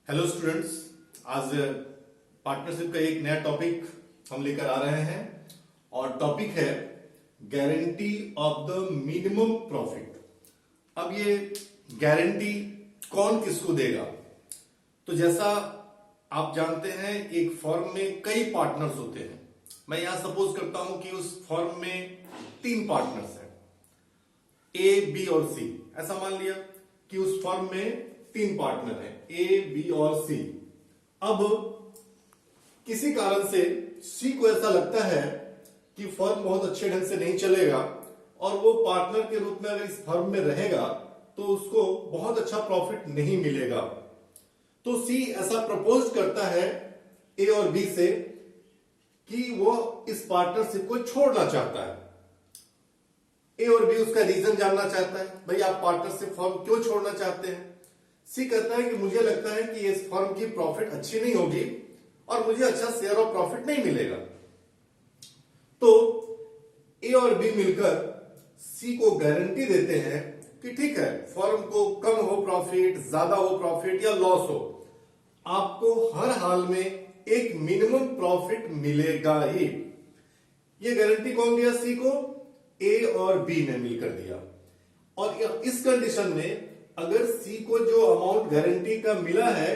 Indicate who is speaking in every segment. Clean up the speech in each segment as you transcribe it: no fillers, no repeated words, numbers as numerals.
Speaker 1: Hello students, आज partnership का एक नया टॉपिक हम लेकर आ रहे हैं और टॉपिक है guarantee of the minimum profit. अब ये गारंटी कौन किसको देगा? तो जैसा आप जानते हैं एक फर्म में कई पार्टनर्स होते हैं। मैं यहां सपोज करता हूं कि उस फर्म में 3 पार्टनर्स हैं, ए, बी और सी। ऐसा मान लिया कि उस फर्म में 3 पार्टनर हैं, ए, बी और सी। अब किसी कारण से सी को ऐसा लगता है कि फर्म बहुत अच्छे ढंग से नहीं चलेगा और वो पार्टनर के रूप में अगर इस फर्म में रहेगा तो उसको बहुत अच्छा प्रॉफिट नहीं मिलेगा। तो सी ऐसा प्रपोज करता है ए और बी से कि वो इस पार्टनरशिप को छोड़ना चाहता है। ए और बी उसका रीजन जानना चाहता है, भाई आप पार्टनरशिप फर्म क्यों छोड़ना चाहते हैं? सी कहता है कि मुझे लगता है कि इस फर्म की प्रॉफिट अच्छी नहीं होगी और मुझे अच्छा शेयर ऑफ प्रॉफिट नहीं मिलेगा। तो ए और बी मिलकर सी को गारंटी देते हैं कि ठीक है, फर्म को कम हो प्रॉफिट, ज्यादा हो प्रॉफिट या लॉस हो, आपको हर हाल में एक मिनिमम प्रॉफिट मिलेगा ही। ये गारंटी कौन दिया? सी को ए और बी ने मिलकर दिया। और इस कंडीशन में अगर सी को जो अमाउंट गारंटी का मिला है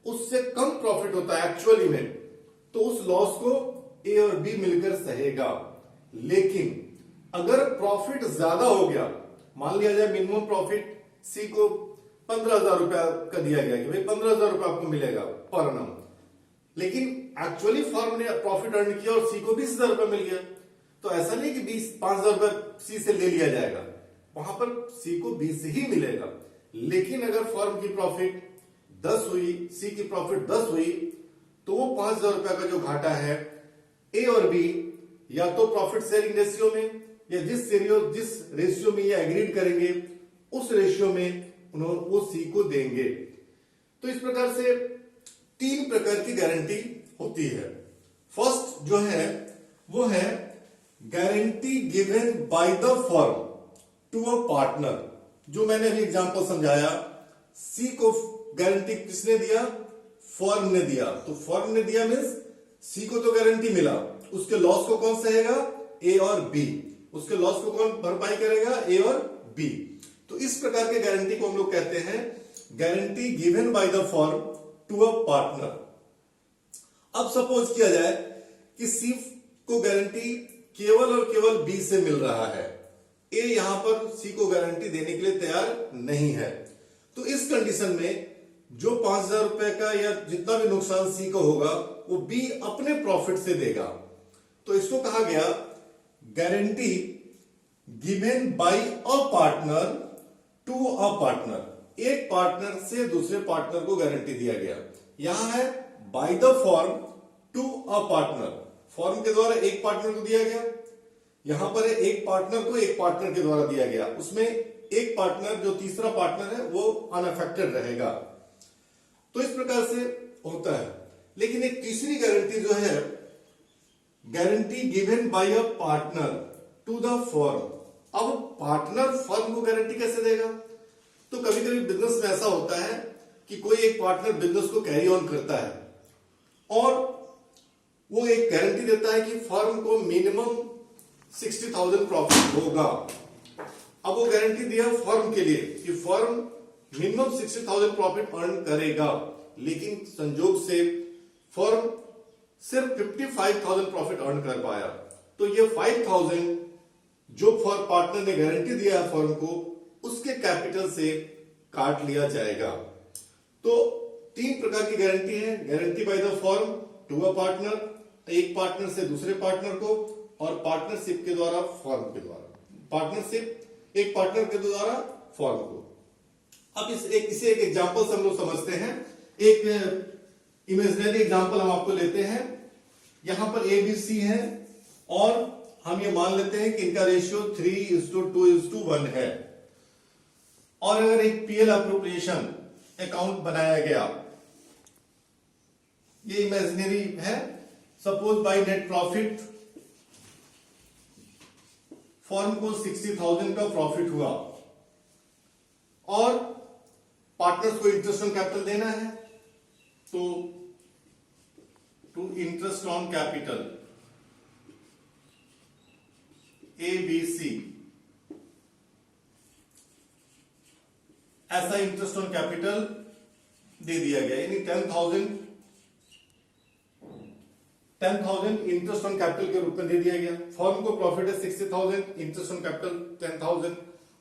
Speaker 1: उससे कम प्रॉफिट होता है एक्चुअली में, तो उस लॉस को ए और बी मिलकर सहेगा। लेकिन अगर प्रॉफिट ज्यादा हो गया, मान लिया जाए मिनिमम प्रॉफिट सी को 15,000 रुपया का दिया गया कि भाई 15,000 रुपया आपको मिलेगा पर annum, लेकिन एक्चुअली फर्म ने प्रॉफिट अर्न किया और सी को 20,000 रुपया मिल गया। तो ऐसा नहीं कि 5,000 रुपया सी से ले लिया जाएगा, वहां पर सी को 20 ही मिलेगा। लेकिन अगर फर्म की प्रॉफिट 10 हुई, सी की प्रॉफिट 10 हुई, तो वो 5,000 रुपया का जो घाटा है ए और बी या तो प्रॉफिट शेयरिंग रेशियो में या जिस रेशियो में ये एग्रीड करेंगे उस रेशियो में वो सी को देंगे। तो इस प्रकार से 3 प्रकार की गारंटी होती है। फर्स्ट जो है वो है guarantee given by the firm to a partner. जो मैंने अभी एग्जांपल समझाया, सी को गारंटी किसने दिया? फर्म ने दिया। तो फर्म ने दिया मींस सी को तो गारंटी मिला, उसके लॉस को कौन सहेगा? ए और बी। उसके लॉस को कौन भरपाई करेगा? ए और बी। तो इस प्रकार के गारंटी को हम लोग कहते हैं guarantee given by the firm to a partner. अब सपोज किया जाए कि सी को गारंटी केवल और केवल बी से मिल रहा है, ए यहां पर सी को गारंटी देने के लिए तैयार नहीं है। तो इस कंडीशन में जो 5,000 रुपए का या जितना भी नुकसान सी को होगा वो बी अपने प्रॉफिट से देगा। तो इसको कहा गया guarantee given by a partner to a partner. एक पार्टनर से दूसरे पार्टनर को गारंटी दिया गया। यहां है by the firm to a partner, firm के द्वारा एक पार्टनर को दिया गया। यहां पर एक पार्टनर को एक पार्टनर के द्वारा दिया गया, उसमें एक पार्टनर जो तीसरा पार्टनर है वो अनअफेक्टेड रहेगा। तो इस प्रकार से होता है। लेकिन एक तीसरी गारंटी जो है guarantee given by a partner to the firm. अब पार्टनर फर्म को गारंटी कैसे देगा? तो कभी कभी बिजनेस में ऐसा होता है कि कोई एक पार्टनर बिजनेस को कैरी ऑन करता है और वो एक गारंटी देता है कि फर्म को मिनिमम 60,000 प्रॉफिट होगा। अब वो गारंटी दिया फर्म के लिए कि फर्म मिनिमम 60,000 प्रॉफिट अर्न करेगा, लेकिन संजोग से फर्म सिर्फ 55,000 प्रॉफिट अर्न कर पाया। तो ये 5,000 जो पार्टनर ने गारंटी दिया है फर्म को, उसके कैपिटल से काट लिया जाएगा। तो 3 प्रकार की गारंटी है, guarantee by the firm to a partner, एक पार्टनर से दूसरे पार्टनर को, और पार्टनरशिप के द्वारा फर्म के द्वारा, पार्टनरशिप एक पार्टनर के द्वारा फर्म को। अब इसे एक एग्जांपल से हम लोग समझते हैं। एक इमेजिनरी एग्जांपल हम आपको लेते हैं। यहां पर ए बी सी है और हम ये मान लेते हैं कि इनका रेशियो 3:2:1 है। और अगर एक पीएल अप्रोप्रिएशन अकाउंट बनाया गया, ये इमेजिनरी है, suppose by net profit firm को 60,000 का प्रॉफिट हुआ और पार्टनर्स को इंटरेस्ट ऑन कैपिटल देना है, So to interest on capital ABC, ऐसा इंटरेस्ट ऑन कैपिटल दे दिया गया, यानी 10,000 इंटरेस्ट ऑन कैपिटल के रूप में दे दिया गया। फर्म को प्रॉफिट है 60,000, इंटरेस्ट ऑन कैपिटल 10,000।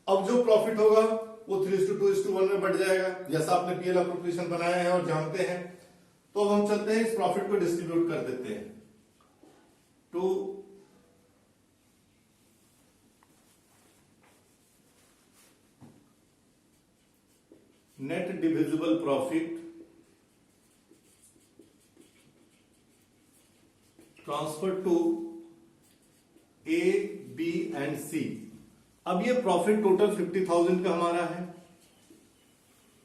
Speaker 1: अब जो प्रॉफिट होगा वो 3:2:1 में बढ़ जाएगा, जैसा आपने पीएल एप्रोप्रिएशन बनाया है और जानते हैं। तो अब हम चलते हैं, इस प्रॉफिट को डिस्ट्रीब्यूट कर देते हैं to net divisible profit transfer to A, B and C. अब ये प्रॉफिट टोटल 50,000 का हमारा है,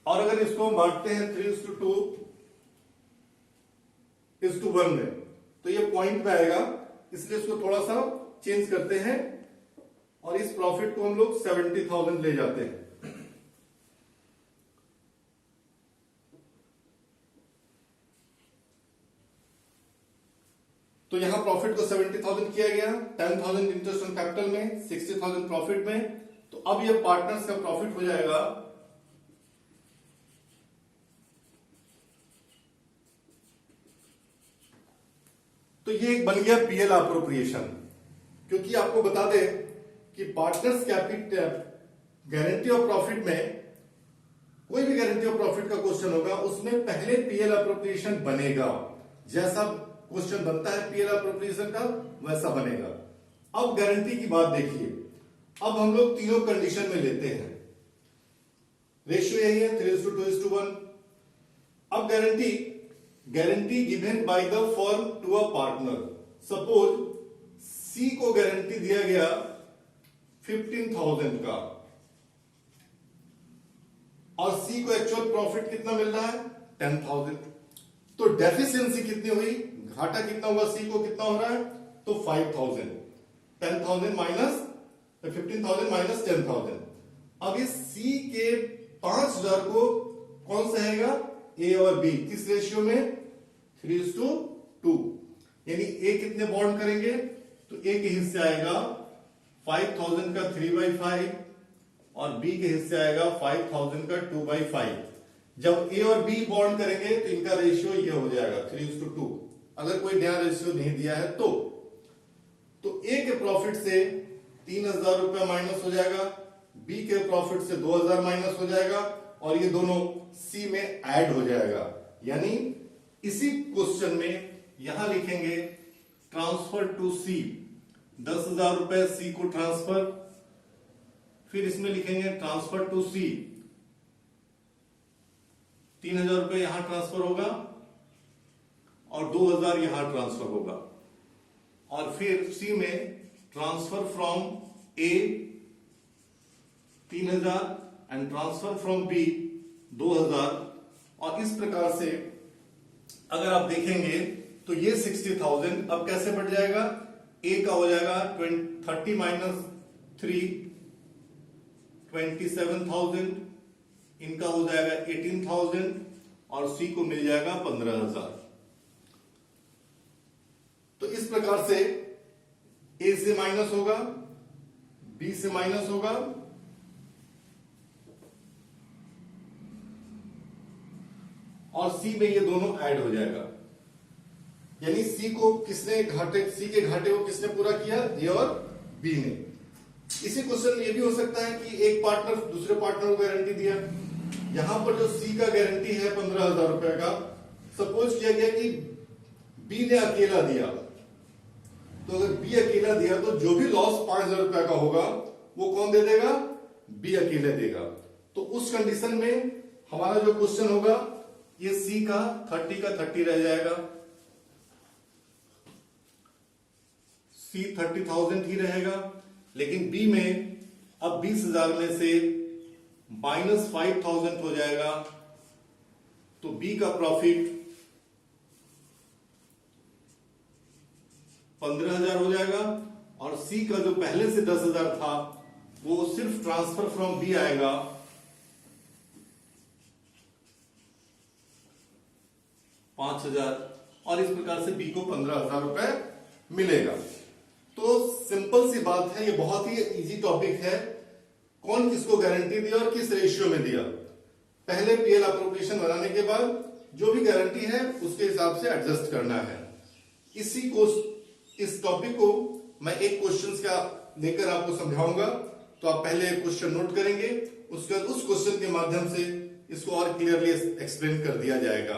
Speaker 1: और अगर इसको हम बांटते हैं 3:2:1 में, तो ये पॉइंट पे आएगा, इसलिए इसको थोड़ा सा चेंज करते हैं और इस प्रॉफिट को हम लोग 70,000 ले जाते हैं। तो यहां प्रॉफिट को 70,000 किया गया, 10,000 इंटरेस्ट ऑन कैपिटल में, 60,000 प्रॉफिट में। तो अब ये पार्टनर्स का प्रॉफिट हो जाएगा तो ये एक बन गया पीएल एप्रोप्रिएशन। क्योंकि आपको बता दे कि partners capital guarantee of profit में, कोई भी गारंटी ऑफ प्रॉफिट का क्वेश्चन होगा उसमें पहले पीएल एप्रोप्रिएशन बनेगा। जैसा क्वेश्चन बनता है पीएल एप्रोप्रिएशन का वैसा बनेगा। अब गारंटी की बात देखिए, अब हम लोग तीनों कंडीशन में लेते हैं, रेशियो यही है 3:2:1। अब guarantee given by the firm to a partner. Suppose C को गारंटी दिया गया 15,000 का, और सी को एक्चुअल प्रॉफिट कितना मिल रहा है 10,000। तो डेफिशिएंसी कितनी हुई, घाटा कितना हुआ, सी को कितना हो रहा है, तो 5,000। 10,000 माइनस 15,000 माइनस 10,000। अब इस सी के 5,000 को कौन सहेगा, ए और बी, किस रेशियो में 3:2। यानी ए कितने बॉन्ड करेंगे, तो ए के हिस्से आएगा 5,000 का 3/5 और बी के हिस्से आएगा 5,000 का 2/5। जब ए और बी बॉन्ड करेंगे तो इनका रेशियो ये हो जाएगा 3:2। अगर कोई नया रेशियो नहीं दिया है तो ए के प्रॉफिट से 3,000 रुपया माइनस हो जाएगा, बी के प्रॉफिट से 2,000 माइनस हो जाएगा, और ये दोनों सी में ऐड हो जाएगा। यानी इसी क्वेश्चन में यहां लिखेंगे ट्रांसफर टू सी, 10,000 रुपए सी को ट्रांसफर, फिर इसमें लिखेंगे ट्रांसफर टू सी, 3,000 रुपए यहां ट्रांसफर होगा और 2,000 यहां ट्रांसफर होगा, और फिर सी में transfer from A 3,000 and transfer from B 2,000। और इस प्रकार से अगर आप देखेंगे तो ये 60,000 अब कैसे बढ़ जाएगा, ए का हो जाएगा 30 माइनस 3 27,000, इनका हो जाएगा 18,000 और सी को मिल जाएगा 15,000। तो इस प्रकार से ए से माइनस होगा, बी से माइनस होगा, और सी में ये दोनों ऐड हो जाएगा। यानी सी को किसने घाटे, सी के घाटे को किसने पूरा किया, ए और बी ने। इसी क्वेश्चन में ये भी हो सकता है कि एक पार्टनर दूसरे पार्टनर को गारंटी दिया, यहां पर जो सी का गारंटी है 15,000 रुपए का, सपोज किया गया कि बी ने अकेला दिया, तो अगर बी अकेला दिया तो जो भी लॉस 5,000 रुपए का होगा वो कौन दे देगा, बी अकेले देगा। तो उस कंडीशन में हमारा जो क्वेश्चन होगा ये सी का 30 का 30 रह जाएगा, सी 30,000 ही रहेगा। लेकिन बी में अब 20,000 में से माइनस 5,000 हो जाएगा, तो बी का प्रॉफिट 15,000 हो जाएगा, और सी का जो पहले से 10,000 था वो सिर्फ ट्रांसफर फ्रॉम बी आएगा, 5,000 और इस प्रकार से बी को 15,000 रुपए मिलेगा। तो सिंपल सी बात है, ये बहुत ही इजी टॉपिक है। कौन किसको गारंटी दिया और किस रेशियो में दिया, पहले पीएल अप्रोप्रिएशन बनाने के बाद जो भी गारंटी है उसके हिसाब से एडजस्ट करना है। इसी को, इस टॉपिक को मैं एक क्वेश्चन का लेकर आपको समझाऊंगा। तो आप पहले क्वेश्चन नोट करेंगे, उसके बाद उस क्वेश्चन के माध्यम से इसको और क्लियरली एक्सप्लेन कर दिया जाएगा।